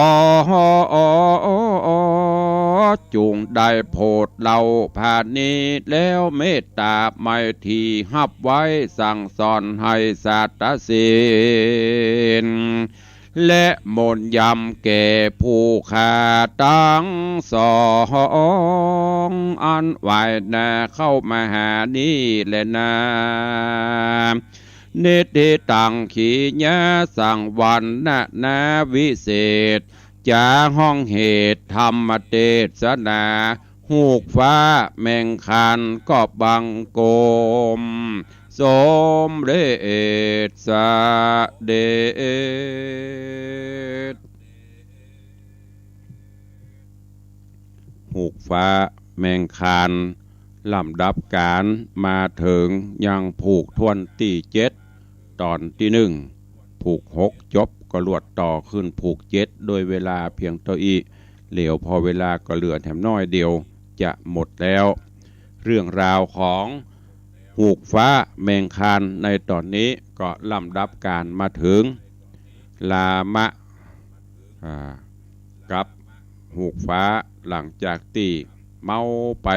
จุงได้โพดเราผ่านนี้แล้วเมตตาไม่ทีหับไว้สั่งสอนให้สัตศีลและมนยำแก่ผู้ขาตั้งสองอันไหวนาเข้ามาหานี่แหละนาเนติตังขีญาสังวันนาวิเศษจาห้องเหตุธรรมเทศนาหูกฟ้าแมงคันก็บังโกมสมเด็จสะเด็จหูกฟ้าแมงคานลำดับการมาถึงยังผูกทวนที่7ตอนที่1ผูก6จบก็ลวดต่อขึ้นผูก7โดยเวลาเพียงเท่าอีเหลวพอเวลาก็เหลือแถมน้อยเดียวจะหมดแล้วเรื่องราวของหูกฟ้าแมงคานในตอนนี้ก็ลำดับการมาถึงลามะกับหูกฟ้าหลังจากที่เมาไป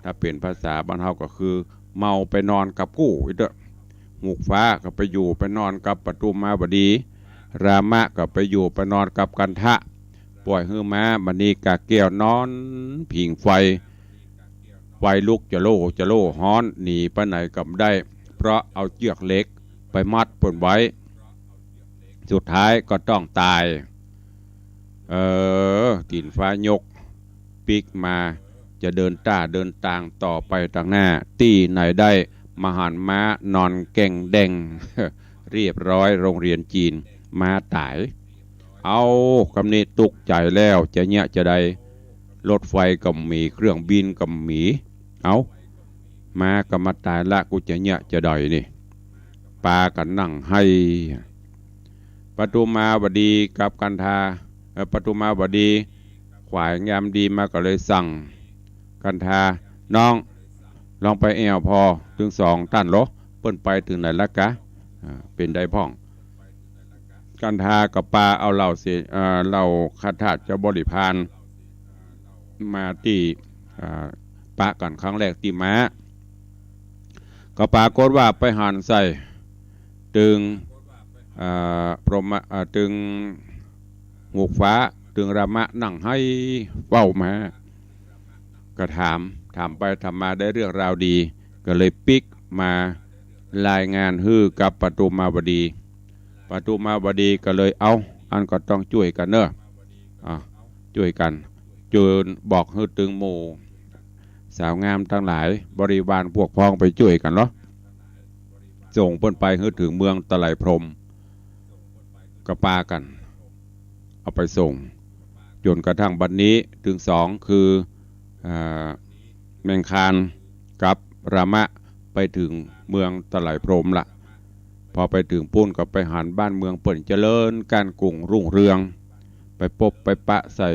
ถ้าเป็นภาษาบ้านเฮาก็คือเมาไปนอนกับกู้อีกเด้อหูกฟ้าก็ไปอยู่ไปนอนกับปทุมมาบดีรามะก็ไปอยู่ไปนอนกับกันทะปล่อยฮือม้ามณีกาแก้วนอนผิงไฟลุกจะโล่ฮ้อนหนีไปไหนก็ไม่ได้เพราะเอาเชือกเล็กไปมัดปนไว้สุดท้ายก็ต้องตายตีนฟ้ายกปิกมาจะเดินต่างต่อไปทางหน้าตีไหนได้มหันม้านอนแก่งแดง เรียบร้อยโรงเรียนจีนมาตายเอาคำนี้ตุกใจแล้วจะเนี้ยจะได้รถไฟกับหมีเครื่องบินกับหมีเอามาก็มาตายละกูจะเนี้ยจะได้นี่ปากันนั่งให้ปทุมมาบดีกับกันทาปทุมมาบดีขวายงามดีมาก็เลยสั่งกันทาน้องลองไปแอวพอถึง2ท่านเหรอเปิ้นไปถึงไหนละกะเป็นได้พ่องกันทากับปลาเอาเหล่าเสียเหล่าคาถาจะบริพานมาที่ปะกันครั้งแรกที่ม้าก็ปรากฏว่าไปหันใส่ตึงพรหมตึงงูฟ้าตึงรามะนั่งให้เฝ้ามาก็ถามไปทำมาได้เรื่องราวดีก็เลยปิกมารายงานฮื้อกับปทุมมาบดีก็เลยเอาอันก็ต้องช่วยกันเนอะช่วยกันจูนบอกฮื้อตึงหมู่สาวงามทั้งหลายบริวารพวกพ้องไปช่วยกันเนาะส่งเพิ่นไปฮื้อถึงเมืองตะไลพรหมก็ปากันเอาไปส่งจนกระทั่งบัดนี้ถึง2คือแมงคานกับรามะไปถึงเมืองตะไลพรหมละพอไปถึงปุ้นก็ไปหันบ้านเมืองเปิ่นเจริญการกรุงรุ่งเรืองไปพบไปปะใส่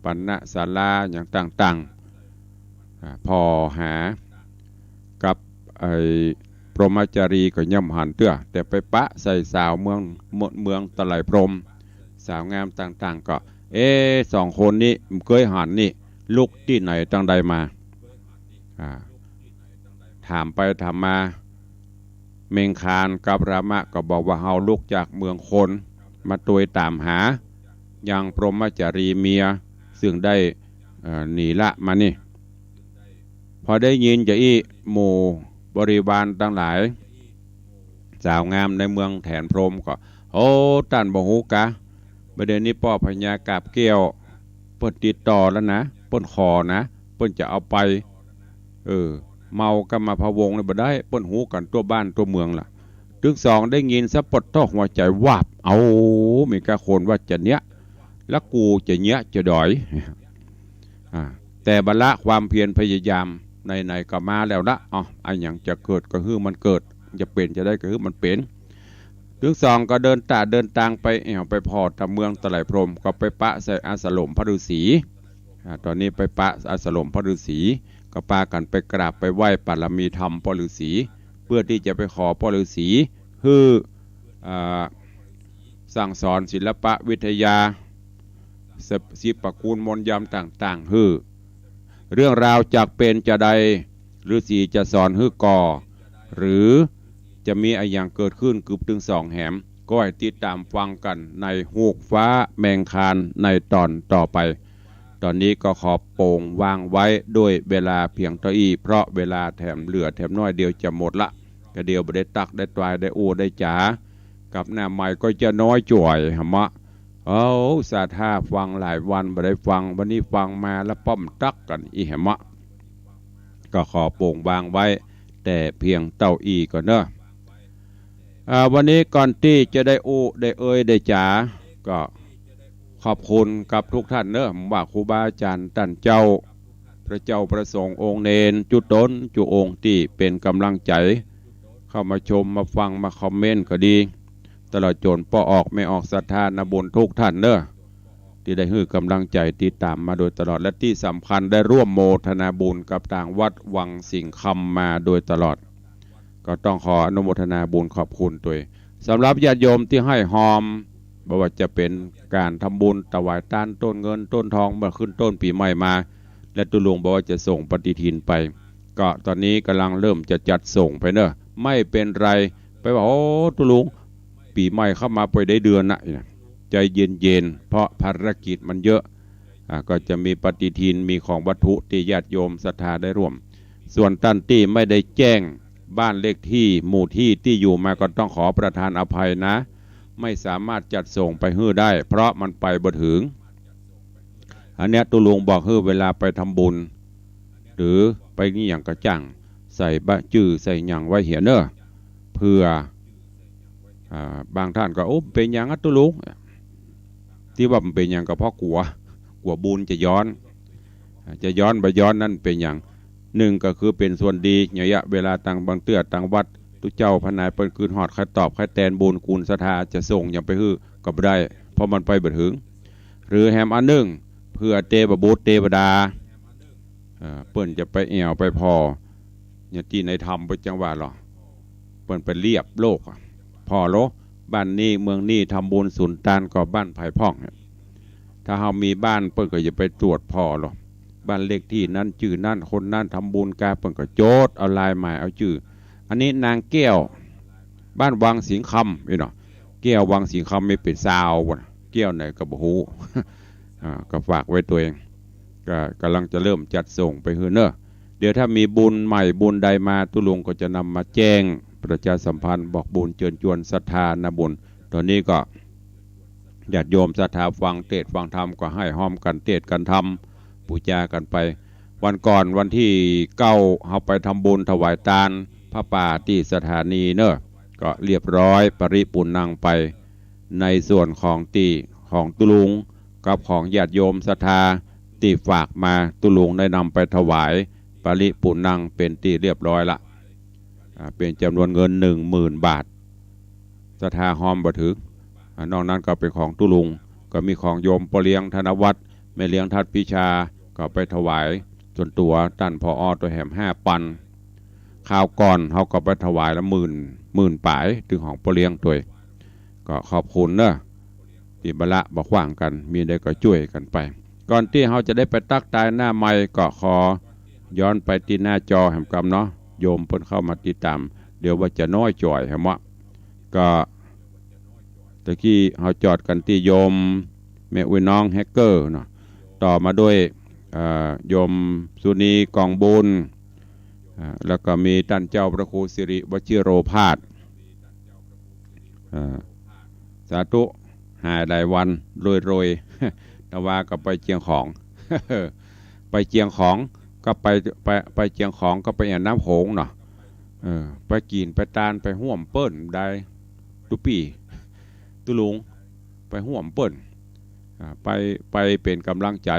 ปัณณศาลาอย่างต่างๆพอหากับพรหมจารีก็ย่ำหันเตื้อแต่ไปปะใส่สาวเมืองตะไลพรหมสาวงามต่างๆก็2 คนนี้เคยหันนี่ลูกที่ไหนตั้งใดมา ถามไปถามมาเมงคานกับรามะก็บอกว่าเฮาลุกจากเมืองคนมาตัวยตามหายังพรหมจารีเมียซึ่งได้หนีละมานี่พอได้ยินจะอีหมู่บริวารทั้งหลายสาวงามในเมืองแถนพรหมก็โอ้ตันบ่ฮู้กะประเด็นนี้พ่อพญากาบเกี้ยวเปิ้นติดต่อแล้วนะเปิ้นขอนะเปิ้นจะเอาไปเมากันมาพะวงเลยบ่ได้เปิ้นหูกันตัวบ้านตัวเมืองล่ะถึงสองได้ยินสะปดท่อหัวใจวาบเอามีกะคนว่าจะเนี้ยแล้วกูจะเนี้ยจะดอยแต่บรรละความเพียรพยายามในก็มาแล้วละไอ้อย่างจะเกิดก็คือมันเกิดจะเป็นจะได้ก็คือมันเป็นถึงสองก็เดินทางไปไปพอตะเมืองตะไหลพรมก็ไปปะใส่อาสลมพระฤาษีตอนนี้ไปปะอาสลมพระฤาษีก็ปากันไปกราบไปไหว้ปารมีธรรมพ่อฤาษีเพื่อที่จะไปขอพ่อฤาษีคือสั่งสอนศิลปะวิทยาศิลปกูลมนต์ยำต่างๆคือเรื่องราวจากเป็นจะใดฤาษีจะสอนฮืก่อหรือจะมีอะไรอย่างเกิดขึ้นกึบถึงสองแหมก็ให้ติดตามฟังกันในหูกฟ้าแมงคานในตอนต่อไปตอนนี้ก็ขอโป่งวางไว้ด้วยเวลาเพียงเท่านี้เพราะเวลาแถมเหลือแถมน้อยเดียวจะหมดละก็เดียวบ่ได้ตักได้ตวายได้โอได้จ๋ากับหน้าใหม่ก็จะน้อยจ่วยหมะสาธาฟังหลายวันบ่ได้ฟังวันนี้ฟังมาแล้วป้อมตักกันอีหมะก็ขอโป่งวางไว้แต่เพียงเต้าอีก่อนเนอะวันนี้ก่อนที่จะได้ได้ได้จ๋าก็ขอบคุณกับทุกท่านเนอะว่าครูบาอาจารย์ท่านเจ้าพระเจ้าประสงค์องค์เนนจุดต้นจุองค์ที่เป็นกำลังใจเข้ามาชมมาฟังมาคอมเมนต์ก็ดีตลอดจนป้อออกไม่ออกศรัทธานาบุญทุกท่านเนอะที่ได้ให้กำลังใจติดตามมาโดยตลอดและที่สำคัญได้ร่วมโมทนาบุญกับทางวัดวังสิงคำมาโดยตลอดก็ต้องขออนุโมทนาบุญขอบคุณตัวสำหรับญาติโยมที่ให้หอมบ่ว่าจะเป็นการทำบุญถวายทานต้นเงินต้นทองเมื่อขึ้นต้นปีใหม่มาและตุลุงบอกว่าจะส่งปฏิทินไปก็ตอนนี้กำลังเริ่มจะจัดส่งไปเนอะไม่เป็นไรไปบอกตุลุงปีใหม่เข้ามาไปได้เดือนนะใจเย็นๆเพราะภารกิจมันเยอะก็จะมีปฏิทินมีของวัตถุที่ญาติโยมศรัทธาได้ร่วมส่วนท่านที่ไม่ได้แจ้งบ้านเลขที่หมู่ที่อยู่มาก็ต้องขอประทานอภัยนะไม่สามารถจัดส่งไปฮื้อได้เพราะมันไปบ่ถึงอันนี้ตุลุงบอกฮื้อเวลาไปทำบุญหรือไปนี่อย่างกระจังใส่บะจื้อใส่หยังไว้เหียเนอะเพื่อบางท่านก็เป็นอย่างนั้นตุลุงที่ว่ามันเป็นอย่างก็เพราะกลัวบุญจะย้อนไปย้อนนั่นเป็นอย่างหนึ่งก็คือเป็นส่วนดีอย่างเวลาต่างบางเตื้อต่างวัดทุกเจ้าพนายเปิ้นคืนหอดใครตอบใครแตนบุญคูณศรัทธาจะส่งอย่างไปฮื้อก็บ่ได้เพราะมันไปบ่ถึงหรือแฮมอันหนึ่งเพื่อเทพบุตรเทวดาเปิ้นจะไปแอวไปพออย่างที่ในธรรมไปจังหวะหรอเปิ้นไปเรียบโลกพอโลบ้านนี้เมืองนี้ทำบุญสุนทานก็บ้านไผ่พ่องถ้าเรามีบ้านเปิ้นก็จะไปตรวจพอหรอบ้านเลขที่นั่นชื่อนั่นคนนั่นทำบุญกาเปิ้นก็โจทย์เอาลายหมายเอาชื่ออันนี้นางแก้วบ้านวังสิงคำเนาะแก้ววังสิงคำไม่เป็นสาวแก้วไหนก็บ่ฮู้ก็ฝากไว้ตัวเองก็กำลังจะเริ่มจัดส่งไปฮื้อเนอะเดี๋ยวถ้ามีบุญใหม่บุญใดมาตุลุงก็จะนำมาแจ้งประชาสัมพันธ์บอกบุญเชิญชวนศรัทธานาบุญตอนนี้ก็ญาติโยมศรัทธาฟังเทศฟังธรรมก็ให้ห้อมกันเทศกันธรรมปูชากันไปวันก่อนวันที่9เราไปทำบุญถวายทานพระป่าที่สถานีเนอะก็เรียบร้อยปริปุณังไปในส่วนของของตุลุงกับของญาติโยมศรัทธาที่ฝากมาตุลุงได้นำไปถวายปริปุณังเป็นที่เรียบร้อยละเป็นจำนวนเงิน 10,000 บาทศรัทธาหอมบ่ถึงนอกนั้นก็เป็นของตุลุงก็มีของโยมปเลี้ยงธนวัฒน์แม่เลี้ยงทัดพิชาก็ไปถวายส่วนตัวท่านพอตัวแหม5 ปันข่าวก่อนเขาก็ไปถวายละหมื่นป่ายถึงของปเลี้ยงตัวก็ขอบคุณเนอะที่บละบอกว่างกันมีได้ก็ช่วยกันไปก่อนที่เขาจะได้ไปตักตายหน้าไม้ก็ขอ ย้อนไปที่หน้าจอแห่งกรรมเนาะโยมเพิ่นเข้ามาติดตามเดี๋ยวว่าจะน้อยจ่อยแห่งวะก็ตะกี้เขาจอดกันที่โยมแม่อุ้ยน้องแฮกเกอร์เนาะต่อมาด้วยโยมสุนีกองบุญแล้วก็มีท่านเจ้าพระครูสิริวชิโรภาสสาธุหายหลายวันรวยๆ แต่ว่าก็ไปเจียงของ ไปเจียงของก็ไปเจียงของก็ไปอ่างน้ำโขงเนาะไปกินไปตานไปห่วมเปิ้นได้ตุปีตุลุงไปห่วมเปิ้นไปเป็นกำลังใจ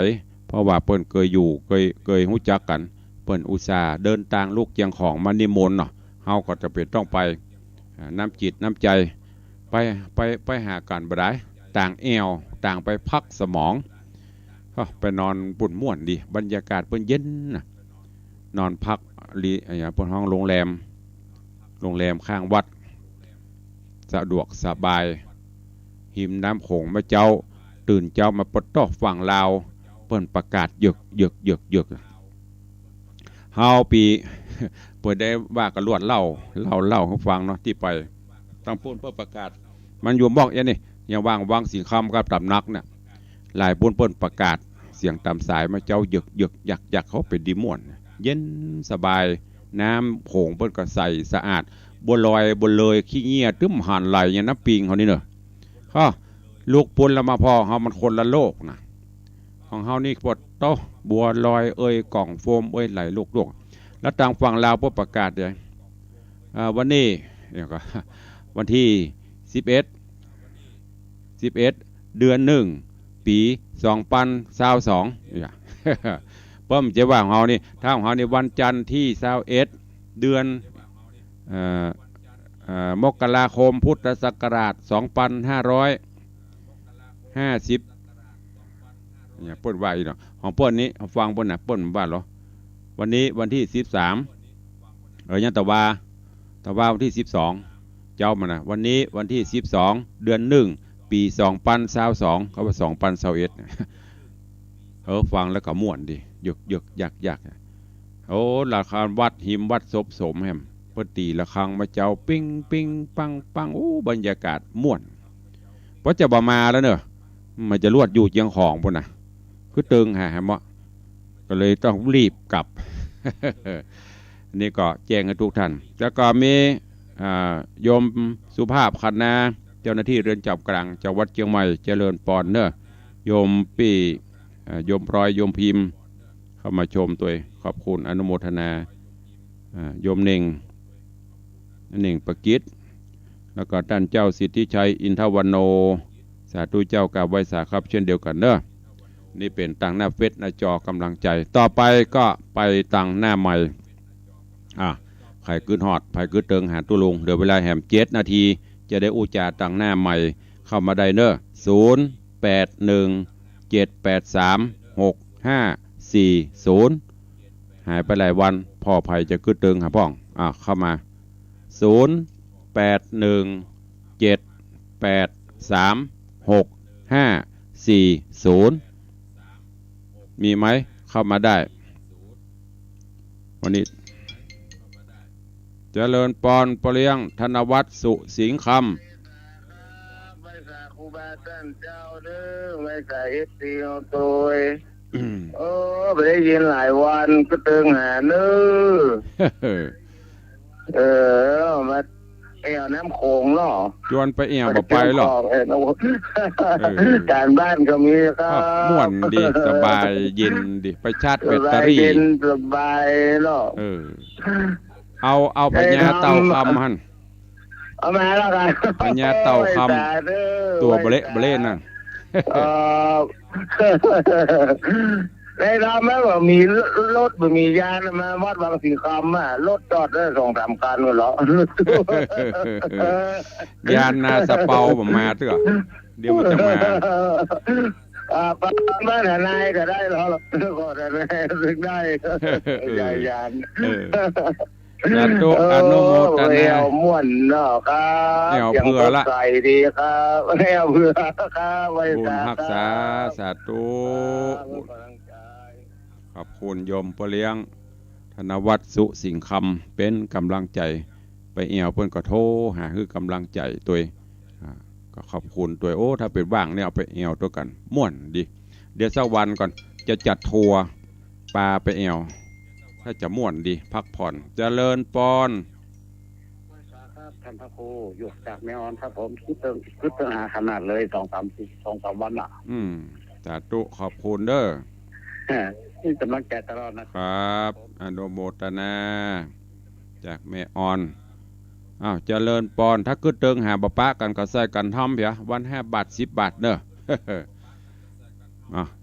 เพราะว่าเปิ้นเคยอยู่เคยรู้จักกันเปิ้นอุตส่าห์เดินทางลูกเจียงของมานิมนต์เนาะเฮาก็จะเป็นต้องไปน้ำจิตน้ำใจไปหากันบ่ได้ต่างแอวต่างไปพักสมองไปนอนปุ่นม่วนดีบรรยากาศเปิ้นเย็นนะนอนพักรีอย่างเปิ้นห้องโรงแรมข้างวัดสะดวกสบายหิมน้ำโขงมาเจ้าตื่นเจ้ามาปดตอกฝั่งลาวเปิ้นประกาศหยึกเฮาปีเปิดได้ว่ากระลวดเล่าให้ฟังเนาะที่ไปตั้งปุ่นเพื่อประกาศมันอยู่บอกอย่างนี้อย่างวางสิงคำกับตำนักเนี่ยหลายปุ่นเปิ้นประกาศเสียงตามสายมาเจ้าหยึกอยากเขาเป็นดีม่วนเย็นสบายน้ำโขงเปิ้นก็ใสสะอาดบัวลอยบัวเลยขี้เงี้ยตึ้มหันไหลอย่างน้ำปิงเขานี่เนอะก็ลูกปุ่นละมาพอเฮามันคนละโลกนะของเฮานี่ปดโตบัวลอยกล่องโฟมไหลลูกแล้วทางฝั่งลาวพวกประกาศเลยวันนี้เนี่ยก็วันที่11เดือน1ปี2022เนี่ยเพิ่มจะว่าของเฮานี่ถ้าของเฮานี่วันจันทร์ที่21เดือนมกราคมพุทธศักราช2550เนี่ยเปิ้นว่าอีกเนาะของเปิ้นนี้ฟังเปิ้นน่ะเปิ้นว่าเหรอวันนี้วันที่13ยังตะว่าวันที่12เจ้ามันนะวันนี้วันที่12เดือน1ปี2022เขาว่า2021ฟังแล้วก็ม่วนดิยึกยักโอ้ราคาวัดหิมวัดศพสมแฮมเปิ้นตีละครังมาเจ้าปิ้งปังโอ้บรรยากาศม่วนเพราะจะบ่มาแล้วเนอะมันจะลวดอยู่เจียงของพุ่นน่ะคือตึงหาเหมาะก็เลยต้องรีบกลับ นี่ก็แจ้งให้ทุกท่านแล้วก็มีโยมสุภาพคันนาเจ้าหน้าที่เรือนจำกลางจังหวัดเชียงใหม่เจริญปอนเนอะโยมปีโยมพลอยโยมพิมพ์เข้ามาชมตัวขอบคุณอนุโมทนาโยมเน่งประกิตแล้วก็ท่านเจ้าสิทธิชัยอินทวโนสาธุเจ้ากาบไว้สาครับเช่นเดียวกันเนอะนี่เป็นตั้งหน้าเฟซหน้าจอกำลังใจต่อไปก็ไปตั้งหน้าใหม่ไข่กึดหอดไผ่กึดเติงหาตุลุงเดี๋ยวเวลาแหม7 นาทีจะได้อุจจาตั้งหน้าใหม่เข้ามาได้เนอะ0817836540หายไปหลายวันพ่อไผ่จะกึดเติงหาพ่องเข้ามา0817836540มีไหมเข้ามาได้วันนี้เจริญปอนปเลี้ยงธนวัฒน์สุสิงห์คำไม่สาคูบาท่านเจ้าเด้อไม่สาเอฟซีเอาตัวไปได้ยินหลายวันก็เติงหาเนื้อมาเอวน้ำโขงเนาะจวนไปเอวบ่ไปหรอกการบ้านก็มีครับม่วนดีสบายเย็นดีไปชาร์จแบตเตอรี่เย็นสบายเนาะเอาพญาเต่าคำหันเอามาแล้วกันพญาเต่าคำตัวเบลนั่นได้ทำไหมว่ามีรถมียานมาวัดบางสีคำรถจอดได้2-3 คันเหรอยานนาสเปาผมมาเถอะเดี๋ยวมันจะมาบ้านนายก็ได้หรอก็ได้ถึงได้ยานสาธุอนุโมทนาม่วนเนาะครับเพื่อละใส่ดีครับเพื่อครับไว้บุญรักษาสาธุขอบคุณโยมปเลี้ยง นวัฒน์สุสิงห์คำเป็นกำลังใจไปเอวเพิ่นก็โทรหาคือกำลังใจตัวก็ขอบคุณตัวโอ้ถ้าเป็นว่างเนี่ยเอาไปเอวตัวกันม่วนดีเดี๋ยวสักวันก่อนจะจัดทัวร์ปลาไปเอวถ้าจะม่วนดีพักผ่อนเจริญปอนครับท่านพระครูอยู่จากแม่ออนครับผมคิดเติมหาขนาดเลย2-3 วันอ่ะสาธุขอบคุณเด้อนี่กำลังใจตลอดนะครับอนุโมทนาจากแม่ออนเจริญปอนถ้าขึ้นเติงหาบปะกันก็ใส่กันท่อมเพียวัน5 บาท10 บาทเด้อ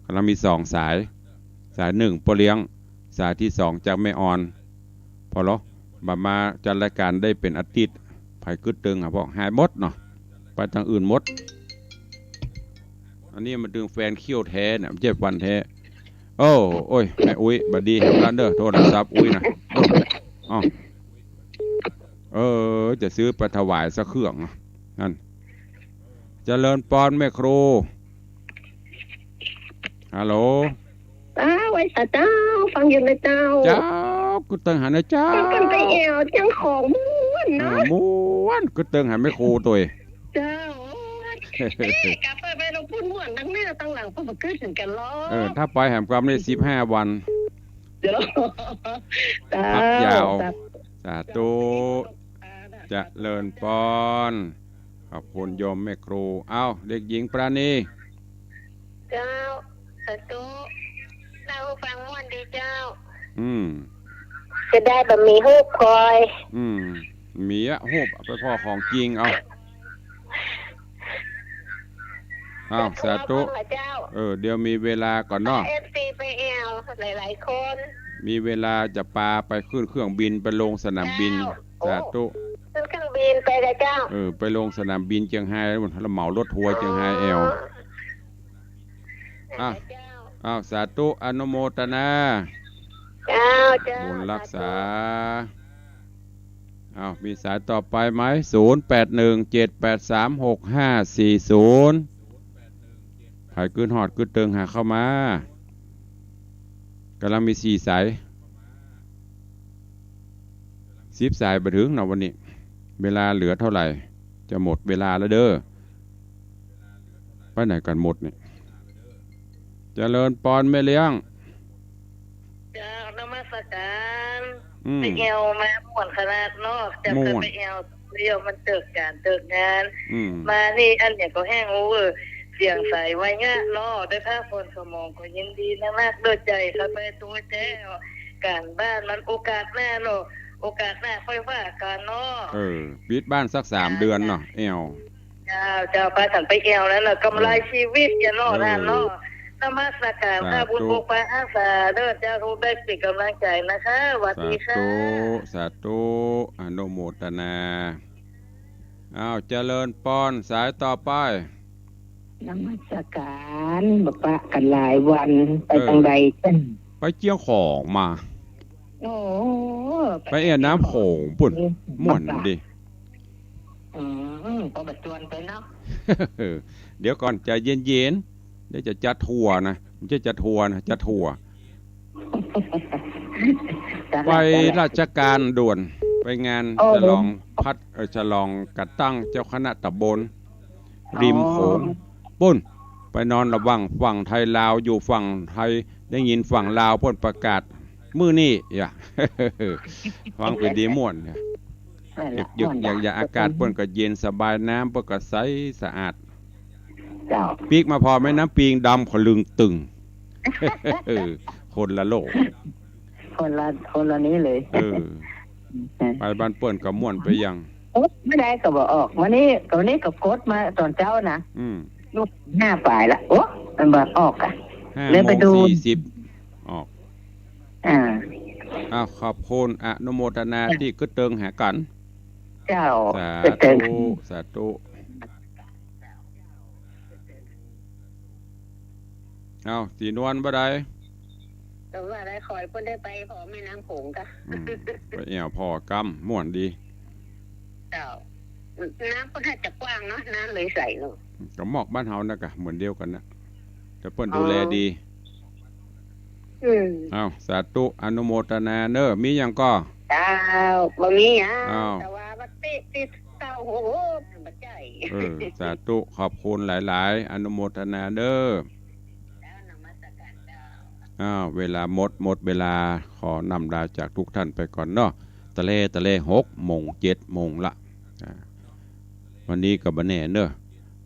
กำลังมี2 สาย1ปอเลี้ยงสายที่2จากแม่ออนพอหรอมาจัดรายการได้เป็นอาทิตย์ไผขึ้นเติงบอกหายหมดเนาะไปทางอื่นหมดอันนี้มันดึงแฟนเขี้ยวแท้เนี่ยเจ็บวันแท้โอ้ยแม่อุ้ยบัดดีร้านเด้อโทรศัพท์อุ้ยนะจะซื้อไปถวายสักเครื่องนั่นเจริญปอนแม่ครูฮัลโหลไว้สาเจ้าฟังอยู่นะเจ้ากูเติงหันนะเจ้ากันไปเอวจังของม้วนเนาะม้วนกูเติงหันแม่ครูตัวเจ้ากาแฟไปเราพูดม้วนตั้งหน้าตั้งหลังพอมาขึ้นถึงกันล้อถ้าไปแหมความได้15 วันเดี๋ยวพักยาวสาธุจะเลินปอนขอบคุณโยมแม่ครูเด็กหญิงปราณีเจ้าสาธุเราฟังม่วนดีเจ้าจะได้แบบมีฮูบคอยมีฮูบไปพ่อของจริงสาธุเดี๋ยวมีเวลาก่อนเนาะFC ไปแอลหลายๆคนมีเวลาจะปาไปขึ้นเครื่องบินไปลงสนามบินสาธุขึ้นเครื่องบินไปเลยเจ้าไปลงสนามบินเชียงไฮ้แล้วเราเหมารถทัวร์เชียงไฮ้แอลสาธุอนุโมทนาบุญรักษามีสายต่อไปไหม0817836540ไผ่ขึ้นหอดขึ้นเติงหาเข้ามากำลังมี4 สาย10 สายไปถึงวันนี้เวลาเหลือเท่าไหร่จะหมดเวลาแล้วเด้อไปไหนกันหมดเนี่ยเจริญปอนแม่เลี้ยงนมัสการไปเอวมาม่วนขนาดนอกจะไปเอวเรียวมันเติกงานมานี่อันเนี่ยก็แห้งโอเวอร์เสียงใสไว้เงี้ยได้ภาพคนสมองก็ยินดีนะมากด้วยใจครับไปตัวแจ้การบ้านมันโอกาสหน้าโอกาสหน้าค่อยว่ากันปิดบ้านสัก3 เดือนเนาะเอวเจ้าพาฉันไปเอวแล้วกำไรชีวิตอย่นมัสการบุญบุปอาสาเด้อเจ้ารู้ได้เป็นกำลังใจนะคะสวัสดีค่ะสาธุอนุโมทนาเจริญปอนสายต่อไปนมัสการบปะกันหลายวันไปทางใดไปเจียวของมาไปน้ำโขงปุ่นม่วนดิพอบัดจวนไปเนาะเดี๋ยวก่อนใจเย็นเดี๋ยวจะจัดทัวร์นะไม่ใช่จัดทัวร์นะจัดทัวร์ไปราชการด่วนไปงานฉลองฉลองกัดตั้งเจ้าคณะตำบลริมโขงปุ้นไปนอนระวังฝั่งไทยลาวอยู่ฝั่งไทยได้ยินฝั่งลาวพ่นประกาศมื้อนี้ฟังเป็นดีม่วนหยุดอย่างอากาศพ่นก็เย็นสบายน้ำพ่นก็ใสสะอาดปีกมาพอไหมน้ำปีงดำขลึงตึงคนละโลกคนละนี้เลยไปบ้านเปิ้นก็ม่วนไปยังไม่ได้ก็บอกออกวันนี้ก็กดมาตอนเช้านะลูก5 ฝ่ายละมันบอกออกเลยไปดู40ออกขอบคุณอนุโมทนาที่กึศเติงหากันเจ้าสาธุสีนวลบ่ได้แต่ว่าได้คอยเพิ่นได้ไปพอแม่น้ำโขงกะไปแอวพอกำม่วนดีน้ำเพิ่นอาจจะกว้างเนาะน้ำเลยใสเนาะก็หมอกบ้านเฮานะกะเหมือนเดียวกันนะแต่เพิ่นดูแลดี อ้าวสาธุอนุโมทนาเนอะมีหยังก็ เจ้าบ่มีหยัง อ้าว แต่ว่าบัดติดเต้าโหบัดใจ สาธุขอบคุณหลายๆอนุโมทนาเด้อ แล้วนมัสการเจ้า เวลาหมดเวลาขอนำลาจากทุกท่านไปก่อนเนาะตะเล6:07ละวันนี้กับบันแน่เนอะ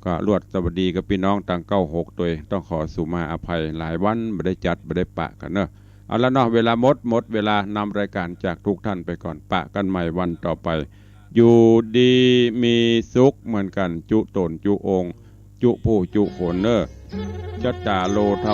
ก็รวดสวัสดีกับพี่น้องต่าง96ตัวต้องขอสุมาอภัยหลายวันไม่ได้จัดไม่ได้ปะกันเนอะเอาละเนาะเวลาหมดเวลานำรายการจากทุกท่านไปก่อนปะกันใหม่วันต่อไปอยู่ดีมีสุขเหมือนกันจุตนจุองค์จุผู้จุขนเนอะจัตตาโลธ